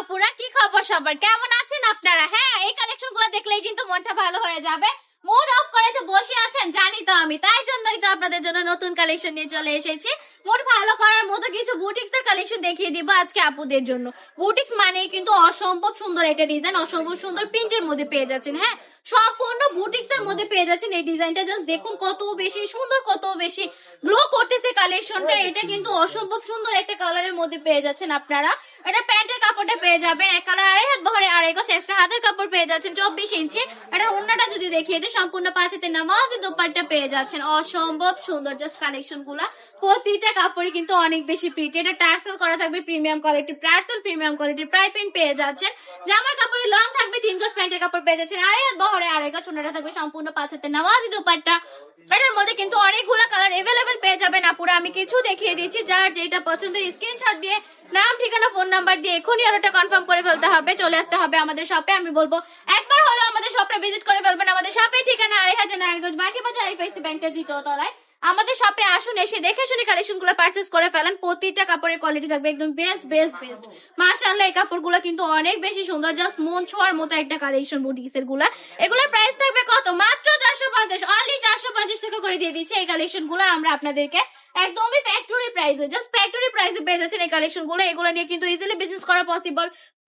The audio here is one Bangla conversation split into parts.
আপুরা, কি খবর সবার? কেমন আছেন আপনারা? হ্যাঁ, এই কালেকশন গুলো দেখলেই কিন্তু মনটা ভালো হয়ে যাবে। মুড অফ করে যে বসে আছেন জানি তো আমি, তাই জন্যই তো আপনাদের জন্য নতুন কালেকশন নিয়ে চলে এসেছি। মুড ভালো করার মতো কিছু বুটিক্স এর কালেকশন দেখিয়ে দিব আজকে আপুদের জন্য। বুটিক্স মানে কিন্তু অসম্ভব সুন্দর একটা ডিজাইন, অসম্ভব সুন্দর প্রিন্টের মধ্যে পেয়ে যাচ্ছেন। হ্যাঁ, সম্পূর্ণ বুটিক্স এর মধ্যে পেয়ে যাচ্ছেন। এই ডিজাইনটা জাস্ট দেখুন, কত বেশি সুন্দর, কত বেশি গ্লো করতেছে কালেকশনটা। এটা কিন্তু অসম্ভব সুন্দর একটা কালারের মধ্যে পেয়ে যাচ্ছেন আপনারা। এটা প্যান্টের কাপড়টা পেয়ে যাবেন এক কালার, আড়াই হাত বহরে আড়াই গজ এক্সট্রা হাতের কাপড় পেয়ে যাচ্ছেন 24 ইঞ্চি। এটার ওন্নাটা যদি দেখিয়ে দিই, সম্পূর্ণ 5 হাতের নামাজি দোপাট্টা পেয়ে যাচ্ছেন। অসম্ভব সুন্দর জাস্ট কালেকশন গুলা, প্রতিটা কাপড়ই কিন্তু অনেক বেশি প্রিটি। এটা টার্সেল করা থাকবে প্রিমিয়াম কোয়ালিটি, টার্সেল প্রিমিয়াম কোয়ালিটির প্রায় প্রিন্ট পেয়ে যাচ্ছেন। জামার কাপড়ে লং থাকবে 3 গজ, প্যান্টের কাপড় পেয়ে যাচ্ছেন আড়াই হাত বহরে আড়াই গজ। ওন্নাটা থাকবে সম্পূর্ণ 5 হাতের নামাজি দোপাট্টা। এটার মধ্যে কিন্তু অনেকগুলো কালার এভেলেবেল পেয়ে যাবেন আপুরা। আমি কিছু দেখিয়ে দিচ্ছি, যার যেটা পছন্দ স্ক্রিনশট দিয়ে নাম, ঠিকানা, ফোন নাম্বার দিয়ে এখনই অর্ডারটা কনফার্ম করে ফেলতে হবে। চলে আসতে হবে আমাদের শপে। আমি বলবো একবার হলো আমাদের শপটা ভিজিট করে ফেলবেন। আমাদের শপের ঠিকানা 2500 নারায়ণগঞ্জ মাটি বাজার আইএফআইসি ব্যাংকের দ্বিতীয় তলায়। আমাদের শপে আসুন, এসে দেখে শুনে কালেকশন গুলো পারচেজ করে ফেলেন। প্রতিটা কাপড়ের কোয়ালিটি থাকবে একদম বেস্ট বেস্ট বেস্ট। মাশাআল্লাহ, এই কাপড়গুলো কিন্তু অনেক বেশি সুন্দর, জাস্ট মন ছোঁয়ার মতো একটা কালেকশন বুটিক্স এর গুলা। এগুলোর প্রাইস থাকবে কত? মাত্র 450, অনলি 450 টাকা করে দিয়ে দিচ্ছি এই কালেকশন গুলো আমরা আপনাদেরকে একদমই ফ্যাক্টরি প্রাইসে, জাস্ট ফ্যাক্টরি প্রাইসে পেয়ে যাচ্ছেন এই কালেকশন গুলো। এগুলো নিয়ে কিন্তু ইজিলি বিজনেস করা পসিবল।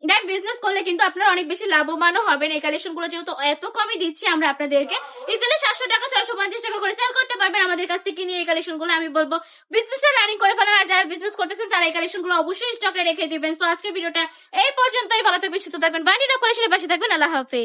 দেন বিজনেস করলে কিন্তু আপনারা অনেক বেশি লাভবানও হবেন। এই কালেকশন গুলো যেহেতু এত কমই দিচ্ছি আমরা আপনাদেরকে, ইজিলি 700 টাকা 650 টাকা করে সেল করতে পারবেন আমাদের কাছ থেকে নিয়ে এই কালেকশন গুলো। আমি বলবো বিজনেসটা রানিং করে ফেলেন, আর যারা বিজনেস করতেছেন তারা এই কালেকশন গুলো অবশ্যই স্টকে রেখে দিবেন। তো আজকে ভিডিওটা এই পর্যন্তই। ভালো থাকবেন, সুস্থ থাকবেন, বাড়ির কালেকশনের পাশে থাকবেন। আল্লাহ হাফেজ।